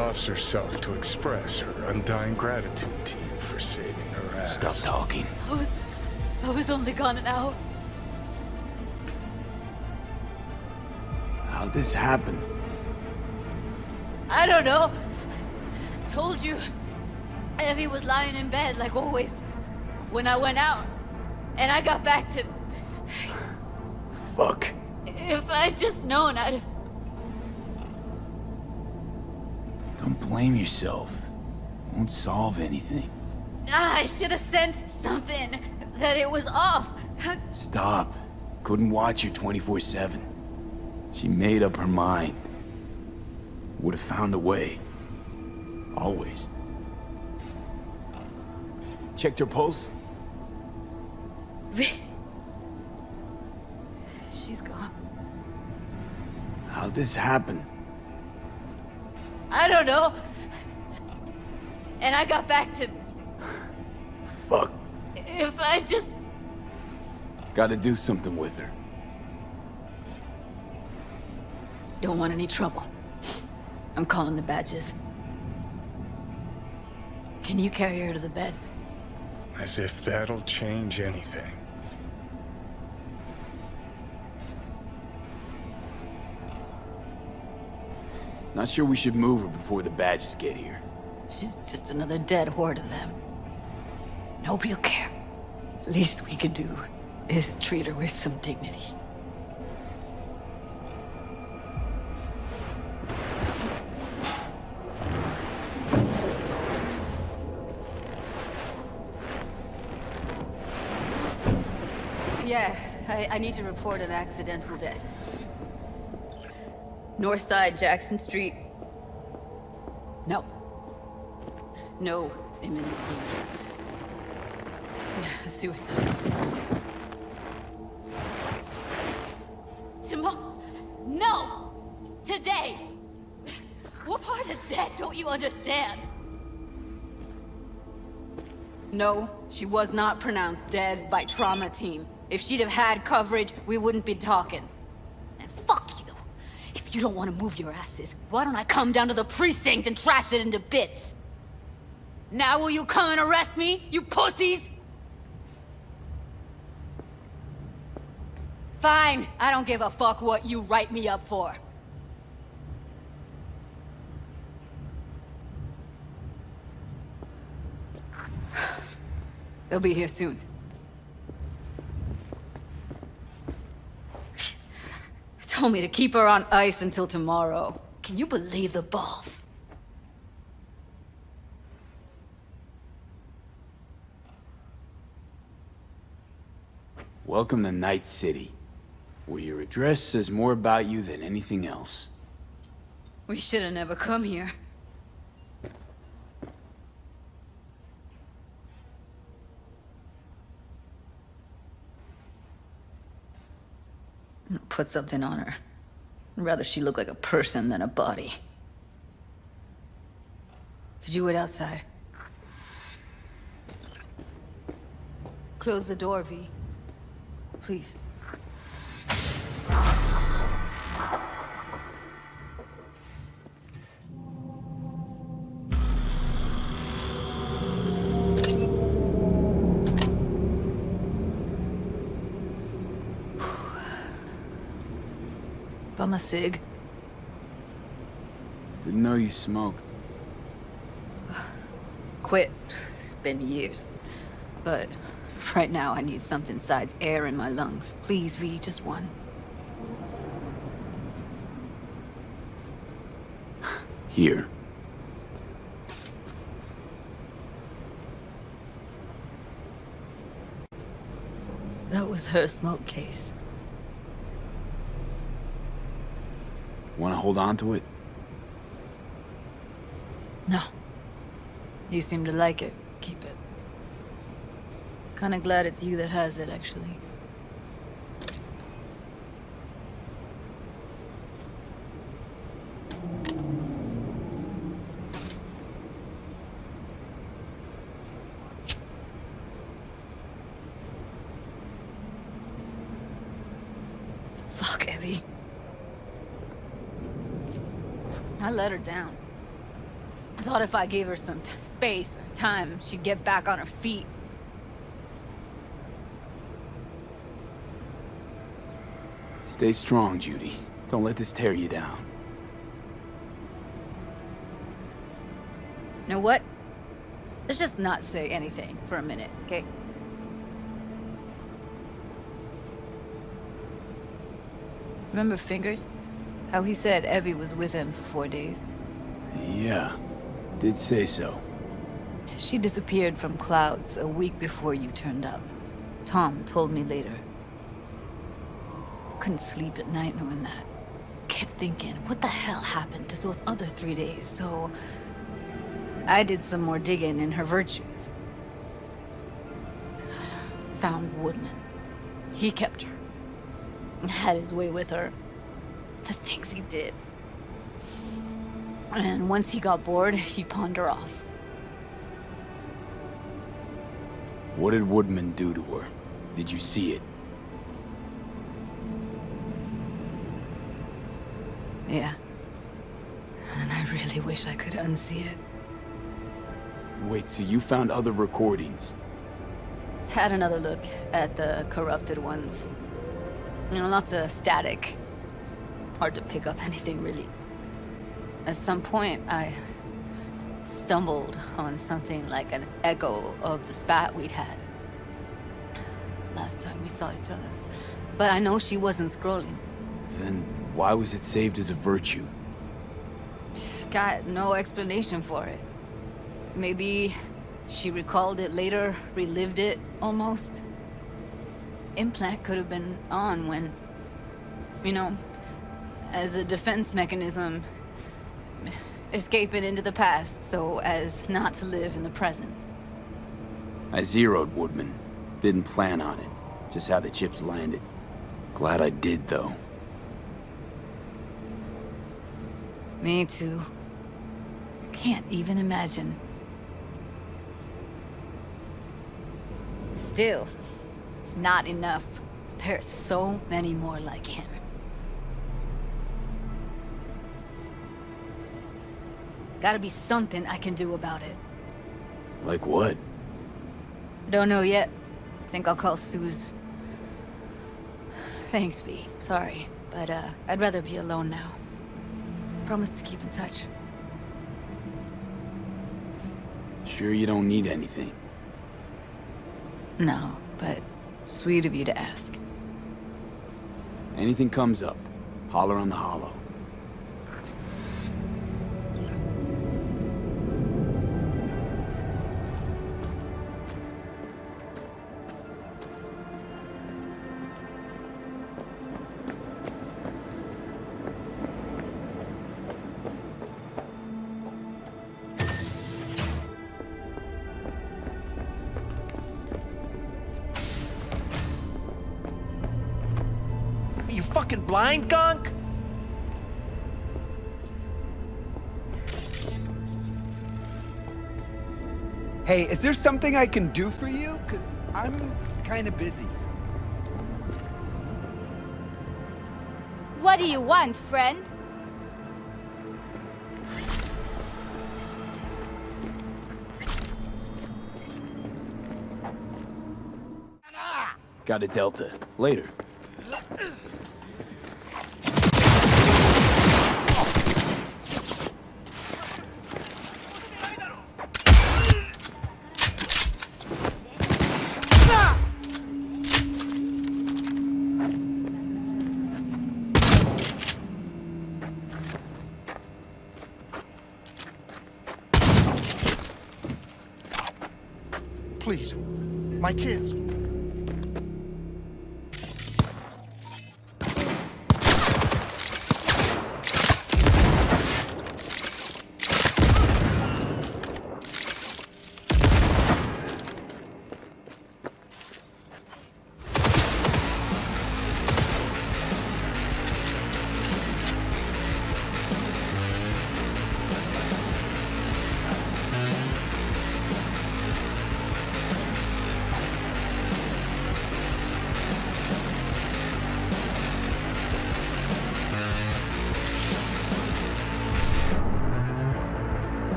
offs herself to express her undying gratitude to you for saving her ass. Stop talking. I was only gone an hour. How'd this happen? I don't know. Told you. Evie was lying in bed like always when I went out. And I got back to... Fuck. If I'd just known, I'd have... Don't blame yourself. Won't solve anything. I should have sensed something. That it was off. Stop. Couldn't watch her 24/7. She made up her mind. Would have found a way. Always. Checked her pulse? She's gone. How'd this happen? I don't know. And I got back to... Fuck. If I just... Gotta do something with her. Don't want any trouble. I'm calling the badges. Can you carry her to the bed? As if that'll change anything. Not sure we should move her before the badges get here. She's just another dead whore to them. Nobody'll care. Least we could do is treat her with some dignity. Yeah, I need to report an accidental death. North side, Jackson Street. No. No imminent danger. Suicide. Tomorrow? No! Today! What part of dead don't you understand? No, she was not pronounced dead by trauma team. If she'd have had coverage, we wouldn't be talking. And fuck you! If you don't want to move your asses, why don't I come down to the precinct and trash it into bits? Now will you come and arrest me, you pussies? Fine, I don't give a fuck what you write me up for. They'll be here soon. Told me to keep her on ice until tomorrow. Can you believe the balls? Welcome to Night City, where your address says more about you than anything else. We should have never come here. Put something on her. I'd rather she look like a person than a body. Could you wait outside? Close the door, V. Please. Bum a cig. Didn't know you smoked. Quit. It's been years. But right now I need something besides air in my lungs. Please, V, just one. Here. That was her smoke case. Want to hold on to it? No. You seem to like it. Keep it. Kinda glad it's you that has it, actually. Fuck, Evie. I let her down. thought if I gave her some space or time, she'd get back on her feet. Stay strong, Judy. Don't let this tear you down. You know what? Let's just not say anything for a minute, okay? Remember Fingers? How he said Evie was with him for 4 days? Yeah, did say so. She disappeared from Clouds a week before you turned up. Tom told me later. Couldn't sleep at night knowing that. Kept thinking, what the hell happened to those other 3 days? So I did some more digging in her virtues. Found Woodman. He kept her. Had his way with her. The things he did. And once he got bored, he pawned her off. What did Woodman do to her? Did you see it? Yeah. And I really wish I could unsee it. Wait, so you found other recordings? Had another look at the corrupted ones. You know, lots of static. Hard to pick up anything, really. At some point, I stumbled on something like an echo of the spat we'd had. Last time we saw each other. But I know she wasn't scrolling. Then why was it saved as a virtue? Got no explanation for it. Maybe she recalled it later, relived it, almost. Implant could have been on when, you know, as a defense mechanism, escaping into the past so as not to live in the present. I zeroed Woodman. Didn't plan on it. Just how the chips landed. Glad I did, though. Me too. Can't even imagine. Still, it's not enough. There's so many more like him. Gotta be something I can do about it. Like what? Don't know yet. Think I'll call Suze. Thanks, V. Sorry, but I'd rather be alone now. Promise to keep in touch. Sure you don't need anything? No, but sweet of you to ask. Anything comes up, holler on the holo. Are you fucking blind, Gunk? Hey, is there something I can do for you? 'Cause I'm kind of busy. What do you want, friend? Got a Delta. Later. Please, my kids.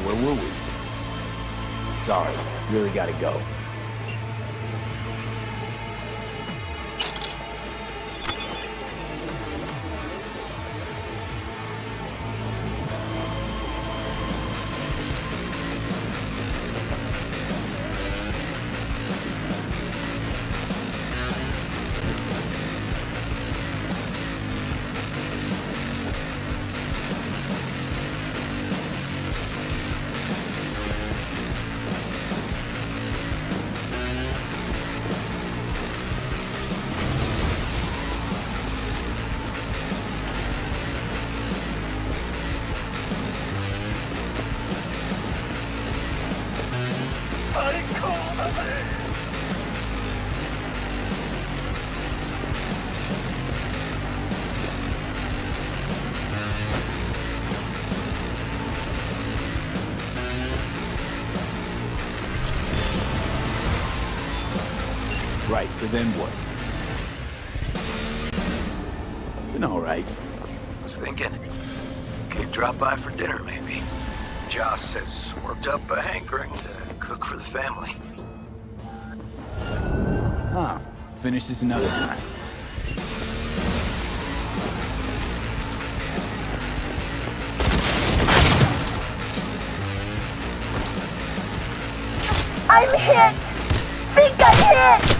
Where were we? Sorry, really gotta go. Right, so then what? Been all right. Was thinking, could drop by for dinner maybe. Joss has worked up a hankering to cook for the family. Huh. Finish this another time. I'm hit! Think I'm hit!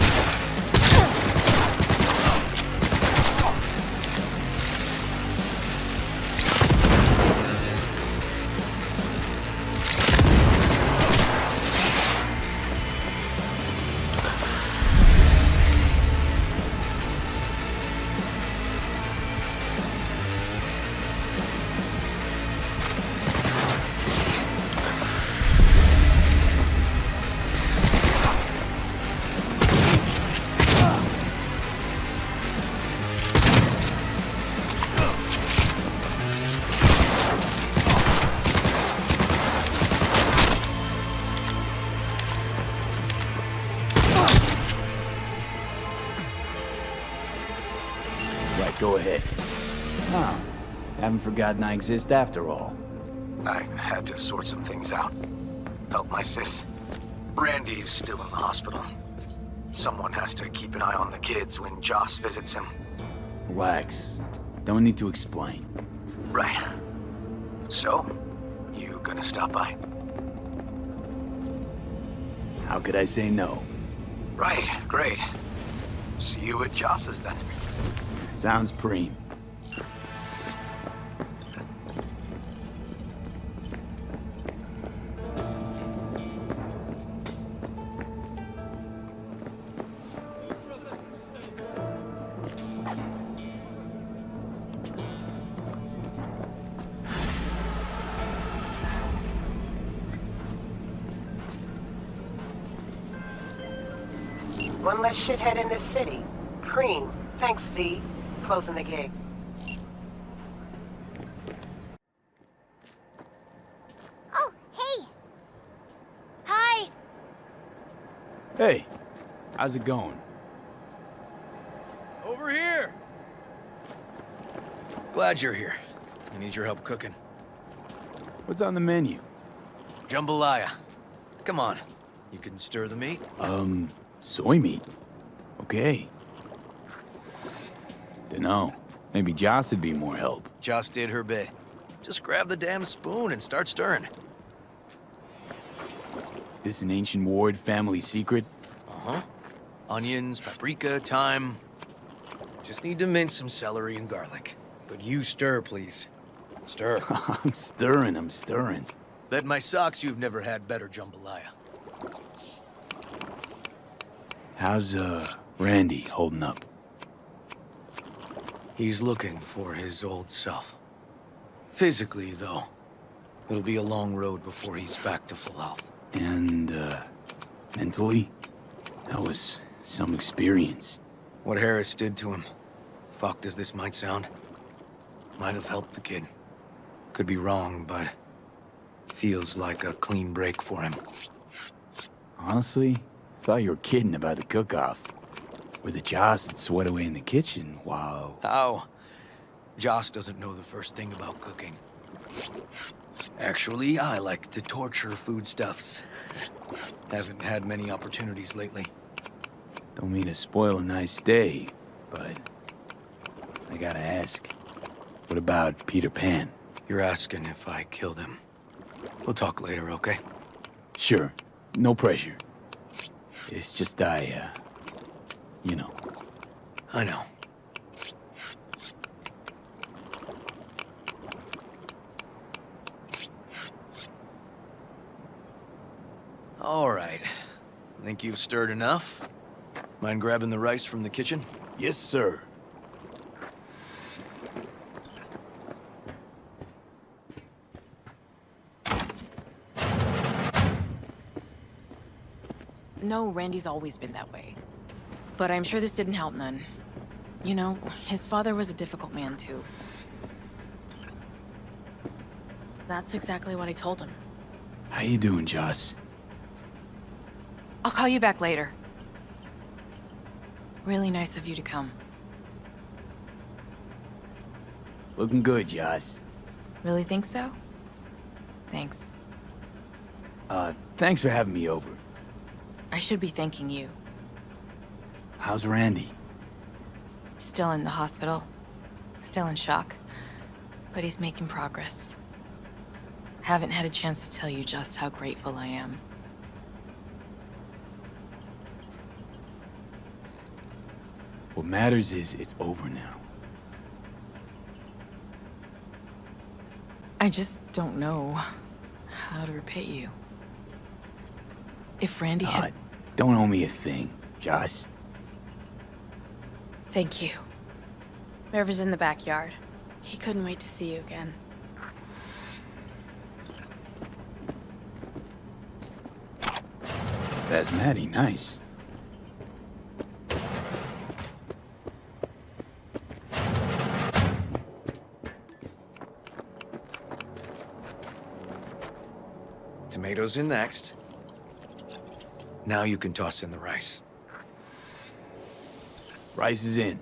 Right, go ahead. Huh. Haven't forgotten I exist after all. I had to sort some things out. Help my sis. Randy's still in the hospital. Someone has to keep an eye on the kids when Joss visits him. Relax. Don't need to explain. Right. So, you gonna stop by? How could I say no? Right, great. See you at Joss's then. Sounds preem. One less shithead in this city. Cream. Thanks, V. Closing the gig. Oh, hey. Hi. Hey, how's it going? Over here! Glad you're here. I need your help cooking. What's on the menu? Jambalaya. Come on. You can stir the meat? Soy meat. Okay. Dunno. Maybe Joss would be more help. Joss did her bit. Just grab the damn spoon and start stirring. This an ancient Ward family secret? Uh-huh. Onions, paprika, thyme. Just need to mince some celery and garlic. But you stir, please. Stir. I'm stirring. Bet my socks you've never had better jambalaya. How's, Randy holding up? He's looking for his old self. Physically, though, it'll be a long road before he's back to full health. And, mentally? That was some experience. What Harris did to him, fucked as this might sound, might have helped the kid. Could be wrong, but feels like a clean break for him. Honestly, thought you were kidding about the cook-off. Where the Joss would sweat away in the kitchen while... How? Joss doesn't know the first thing about cooking. Actually, I like to torture foodstuffs. Haven't had many opportunities lately. Don't mean to spoil a nice day, but... I gotta ask. What about Peter Pan? You're asking if I killed him. We'll talk later, okay? Sure. No pressure. It's just you know. I know. All right. Think you've stirred enough? Mind grabbing the rice from the kitchen? Yes, sir. No, Randy's always been that way. But I'm sure this didn't help none. You know, his father was a difficult man, too. That's exactly what I told him. How you doing, Joss? I'll call you back later. Really nice of you to come. Looking good, Joss. Really think so? Thanks. Thanks for having me over. I should be thanking you. How's Randy? Still in the hospital. Still in shock. But he's making progress. Haven't had a chance to tell you just how grateful I am. What matters is it's over now. I just don't know how to repay you. If Randy had... Don't owe me a thing, Joss. Thank you. River's in the backyard. He couldn't wait to see you again. That's mighty nice. Tomatoes in next. Now you can toss in the rice. Rice is in.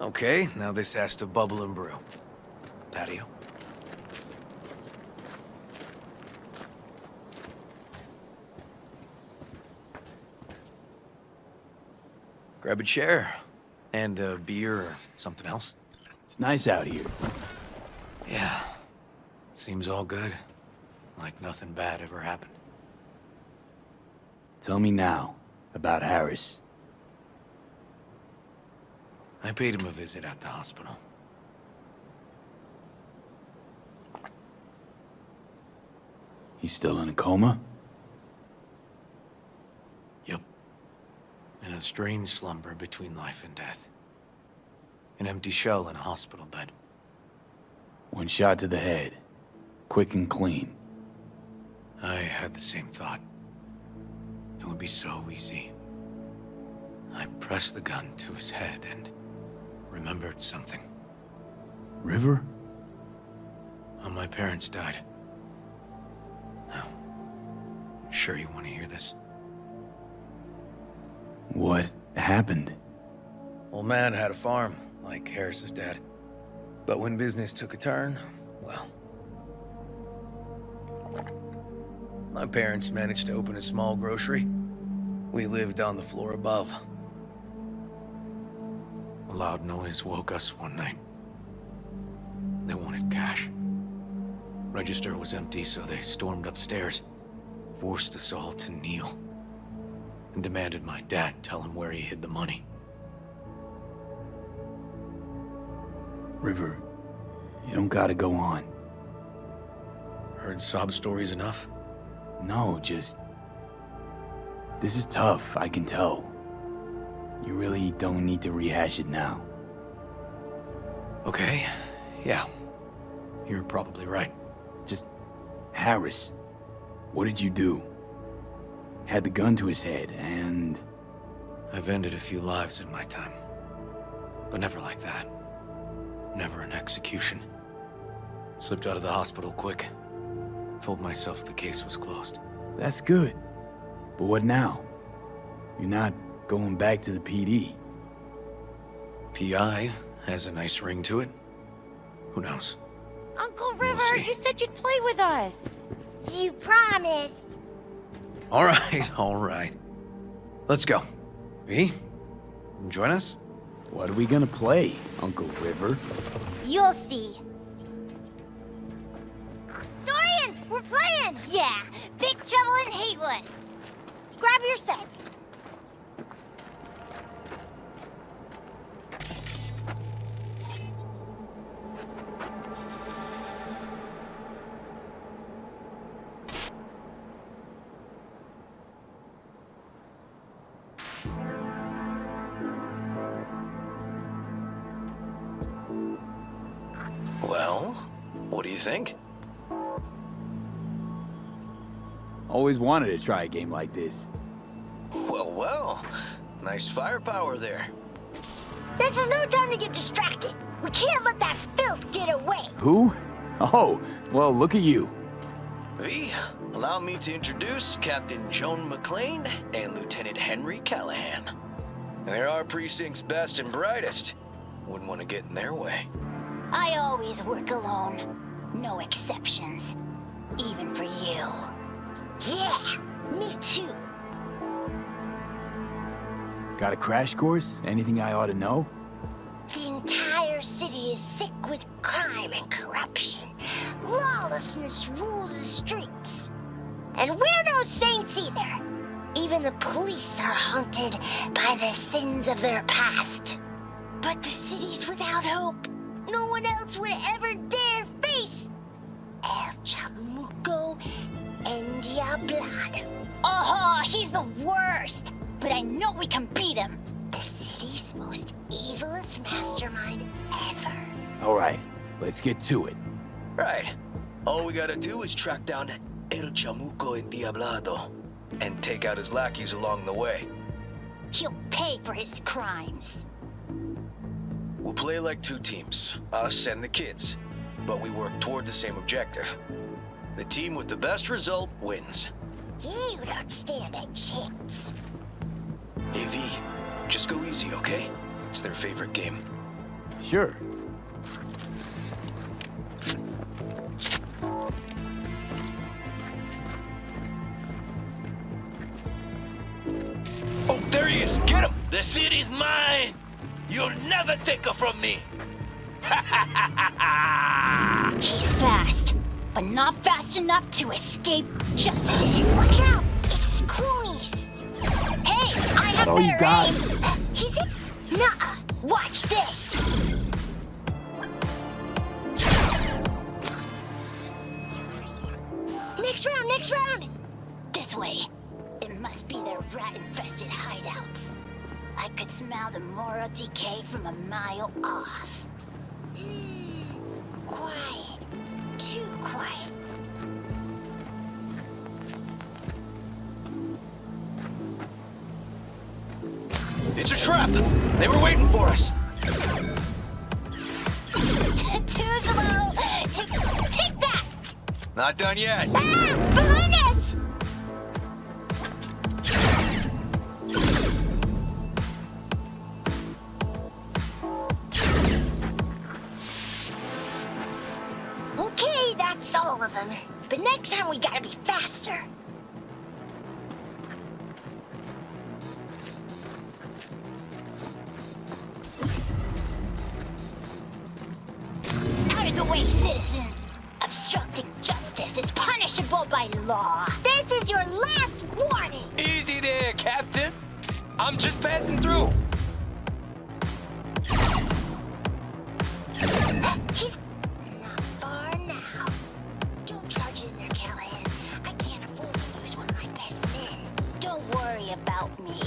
Okay, now this has to bubble and brew. Patio. Grab a chair. And a beer or something else? It's nice out here. Yeah. Seems all good. Like nothing bad ever happened. Tell me now about Harris. I paid him a visit at the hospital. He's still in a coma? Yup. In a strange slumber between life and death. An empty shell in a hospital bed. One shot to the head. Quick and clean. I had the same thought. It would be so easy. I pressed the gun to his head and remembered something. River? When my parents died. Now, sure you want to hear this? What happened? Old man had a farm, like Harris's dad. But when business took a turn, well... my parents managed to open a small grocery. We lived on the floor above. A loud noise woke us one night. They wanted cash. Register was empty, so they stormed upstairs, forced us all to kneel, and demanded my dad tell him where he hid the money. River, you don't gotta go on. Heard sob stories enough? No, just... This is tough, I can tell. You really don't need to rehash it now. Okay, yeah. You're probably right. Just... Harris. What did you do? Had the gun to his head, and... I've ended a few lives in my time. But never like that. Never an execution. Slipped out of the hospital quick. Told myself the case was closed. That's good. But what now? You're not going back to the PD. PI has a nice ring to it. Who knows? Uncle We'll River, see. you said you'd play with us. You promised. All right, all right. Let's go. V, join us? What are we gonna play, Uncle River? You'll see. Dorian, we're playing! Yeah, Big Trouble in Haywood. Grab your set. Well, what do you think? Always wanted to try a game like this. Well, well. Nice firepower there. This is no time to get distracted. We can't let that filth get away. Who? Oh, well, look at you. V, allow me to introduce Captain Joan McClane and Lieutenant Henry Callahan. They're our precinct's best and brightest. Wouldn't want to get in their way. I always work alone. No exceptions. Even for you. Yeah, me too. Got a crash course? Anything I ought to know? The entire city is sick with crime and corruption. Lawlessness rules the streets. And we're no saints either. Even the police are haunted by the sins of their past. But the city's without hope. No one else would ever dare face El Chamuco and Diablado. Oh, he's the worst. But I know we can beat him. The city's most evilest mastermind ever. All right, let's get to it. Right. All we gotta do is track down El Chamuco and Diablado and take out his lackeys along the way. He'll pay for his crimes. We'll play like two teams, us and the kids, but we work toward the same objective. The team with the best result wins. You don't stand a chance. Hey, V, just go easy, okay? It's their favorite game. Sure. Oh, there he is! Get him! The city's mine! You'll never take her from me! He's fast, but not fast enough to escape justice. Watch out! It's Clooney's. Hey, I have all you better got? aim. He's in. Nuh-uh. Watch this. Next round, next round. This way. It must be their rat-infested hideouts. I could smell the moral decay from a mile off. Quiet. Too quiet. It's a trap! They were waiting for us! Too slow. Take that. Not done yet. Ah! Behind us! Okay, that's all of them. But next time we gotta be faster. Out of the way, citizen! Obstructing justice is punishable by law. This is your last warning! Easy there, Captain. I'm just passing through. He's not far now. Don't charge in there, Callahan. I can't afford to lose one of my best men. Don't worry about me.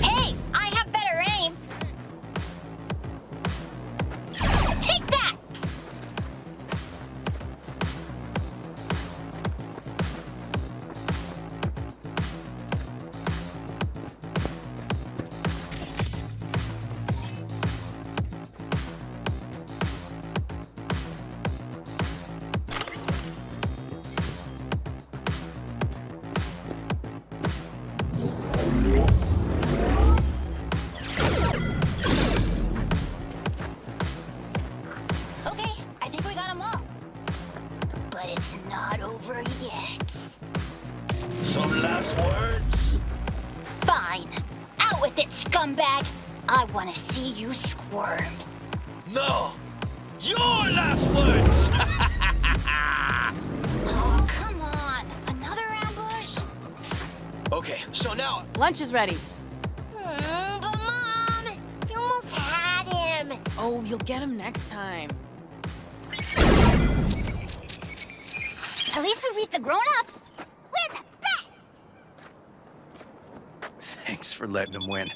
Hey, I have better aim. Take that! Okay, I think we got them all. But it's not over yet. Some last words? Fine. Out with it, scumbag. I want to see you squirm. No! Your last words! Oh, come on. Another ambush? Okay, so now... Lunch is ready. But Mom, you almost had him. Oh, you'll get him next time. At least we beat the grown-ups. We're the best. Thanks for letting them win.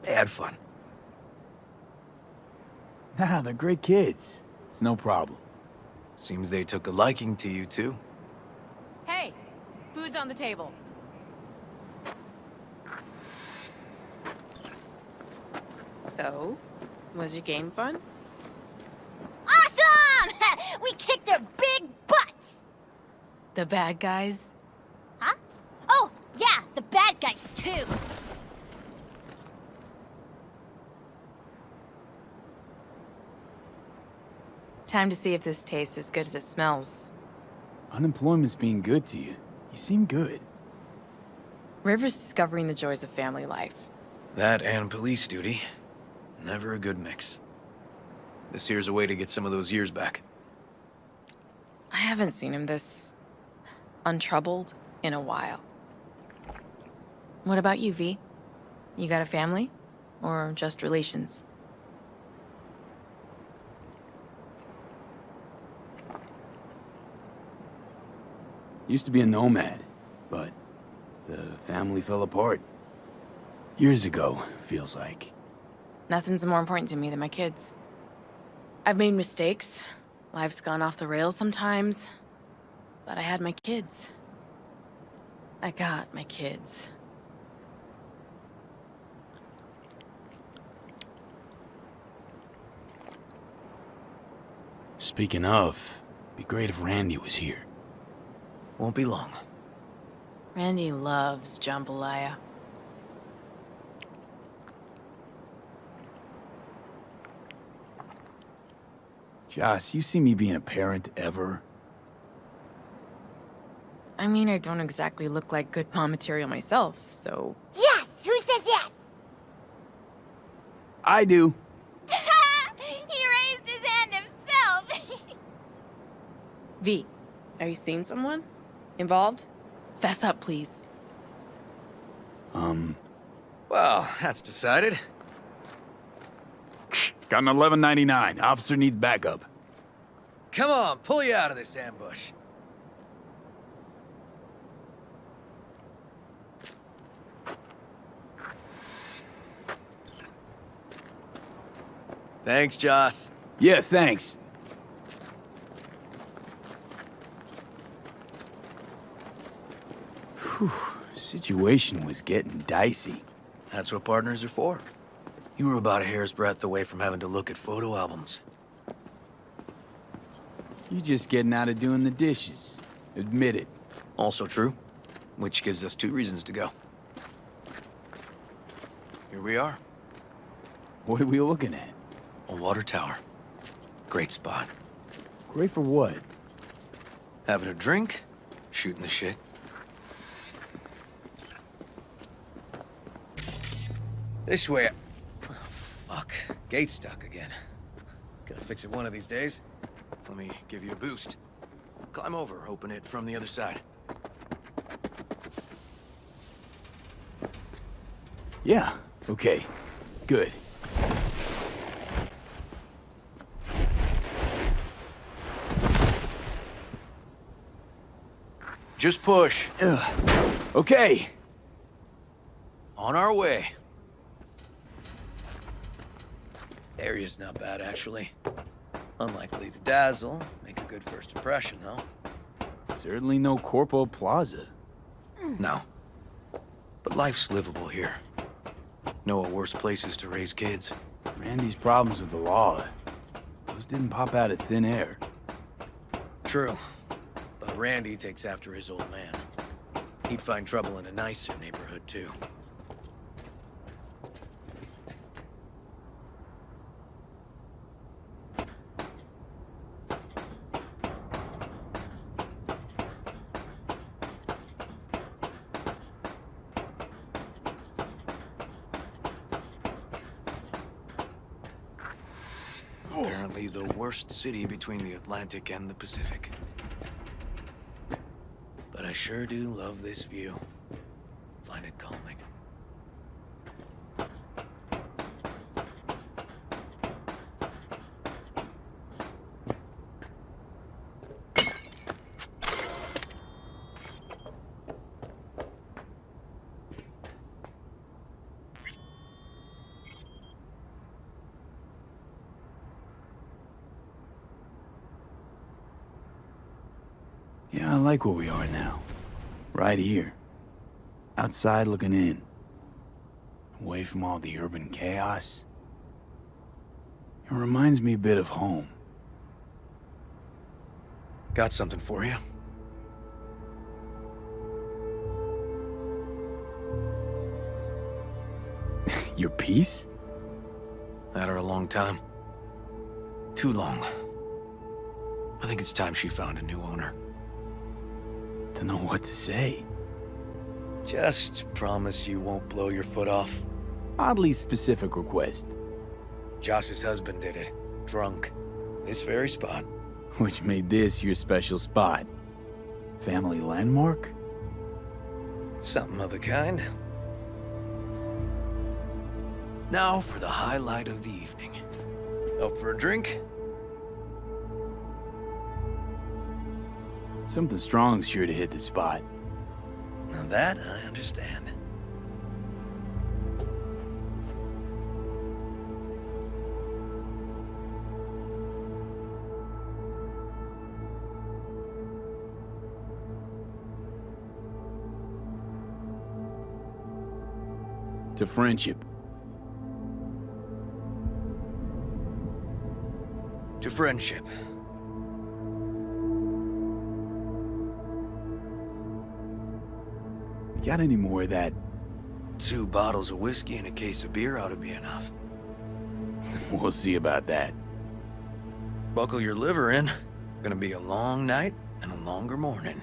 They had fun. Nah, they're great kids. It's no problem. Seems they took a liking to you, too. Hey, food's on the table. So, was your game fun? Awesome! We kicked their big butts. The bad guys? Huh? Oh, yeah, the bad guys, too. Time to see if this tastes as good as it smells. Unemployment's being good to you. You seem good. River's discovering the joys of family life. That and police duty. Never a good mix. This here's a way to get some of those years back. I haven't seen him this untroubled in a while. What about you, V? You got a family? Or just relations? Used to be a nomad, but the family fell apart. Years ago, feels like. Nothing's more important to me than my kids. I've made mistakes. Life's gone off the rails sometimes. But I had my kids. I got my kids. Speaking of, be great if Randy was here. Won't be long. Randy loves jambalaya. Joss, you see me being a parent ever? I mean, I don't exactly look like good mom material myself, so... Yes! Who says yes? I do. He raised his hand himself. V, are you seeing someone? Involved? Fess up, please. Well, that's decided. Got an 1199. Officer needs backup. Come on, pull you out of this ambush. Thanks, Joss. Yeah, thanks. Whew, situation was getting dicey. That's what partners are for. You were about a hair's breadth away from having to look at photo albums. You just getting out of doing the dishes. Admit it. Also true, which gives us 2 reasons to go. Here we are, What are we looking at? a water tower. Great spot. Great for what? Having a drink, shooting the shit. This way. Oh, fuck. Gate's stuck again. Gotta fix it one of these days. Let me give you a boost. Climb over, open it from the other side. Yeah, okay. Good. Just push. Ugh. Okay. On our way. Area's not bad, actually. Unlikely to dazzle. Make a good first impression, though. Certainly no Corpo Plaza. No. But life's livable here. Know of worse places to raise kids. Randy's problems with the law. Those didn't pop out of thin air. True. But Randy takes after his old man. He'd find trouble in a nicer neighborhood, too. Apparently the worst city between the Atlantic and the Pacific. But I sure do love this view. Find it calming. Yeah, I like where we are now. Right here. Outside looking in. Away from all the urban chaos. It reminds me a bit of home. Got something for you. Your piece? Had her a long time. Too long. I think it's time she found a new owner. Don't know what to say. Just promise you won't blow your foot off. Oddly specific request. Josh's husband did it. Drunk. This very spot. Which made this your special spot. Family landmark? Something of the kind. Now for the highlight of the evening. Up for a drink? Something strong's sure to hit the spot. Now that I understand. To friendship. To friendship. You got any more of that? 2 bottles of whiskey and a case of beer ought to be enough. We'll see about that. Buckle your liver in. Gonna be a long night and a longer morning.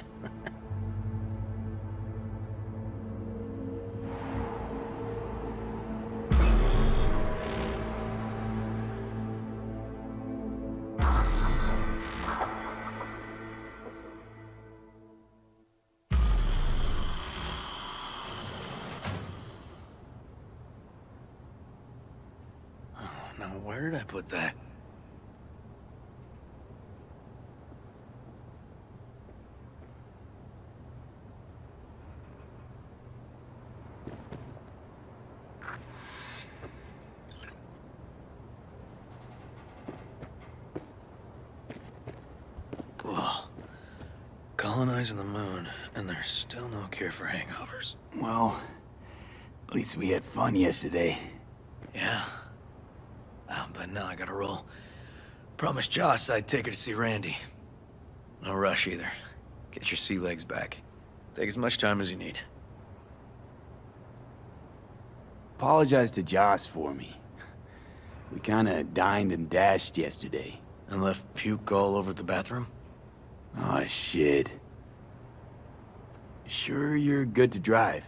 Now, where did I put that? Whoa. Colonizing the moon, and there's still no cure for hangovers. Well, at least we had fun yesterday. Yeah. But now I gotta roll. Promised Joss I'd take her to see Randy. No rush either. Get your sea legs back. Take as much time as you need. Apologize to Joss for me. We kinda dined and dashed yesterday. And left puke all over the bathroom? Oh, shit. Sure you're good to drive?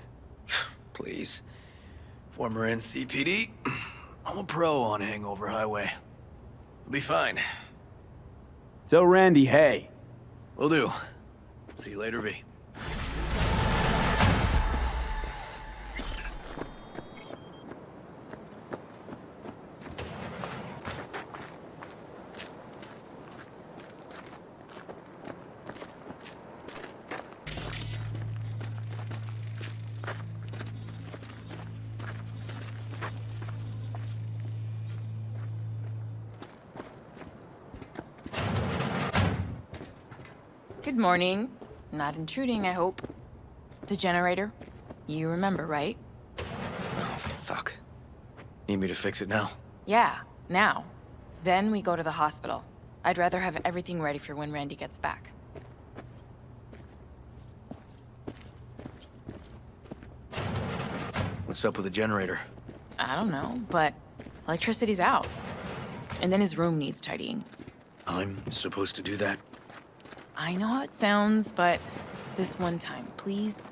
Please. Former NCPD. I'm a pro on Hangover Highway. We'll be fine. Tell Randy, hey. Will do. See you later, V. Good morning. Not intruding, I hope. The generator? You remember, right? Oh, fuck. Need me to fix it now? Yeah, now. Then we go to the hospital. I'd rather have everything ready for when Randy gets back. What's up with the generator? I don't know, but electricity's out. And then his room needs tidying. I'm supposed to do that? I know how it sounds, but this one time, please.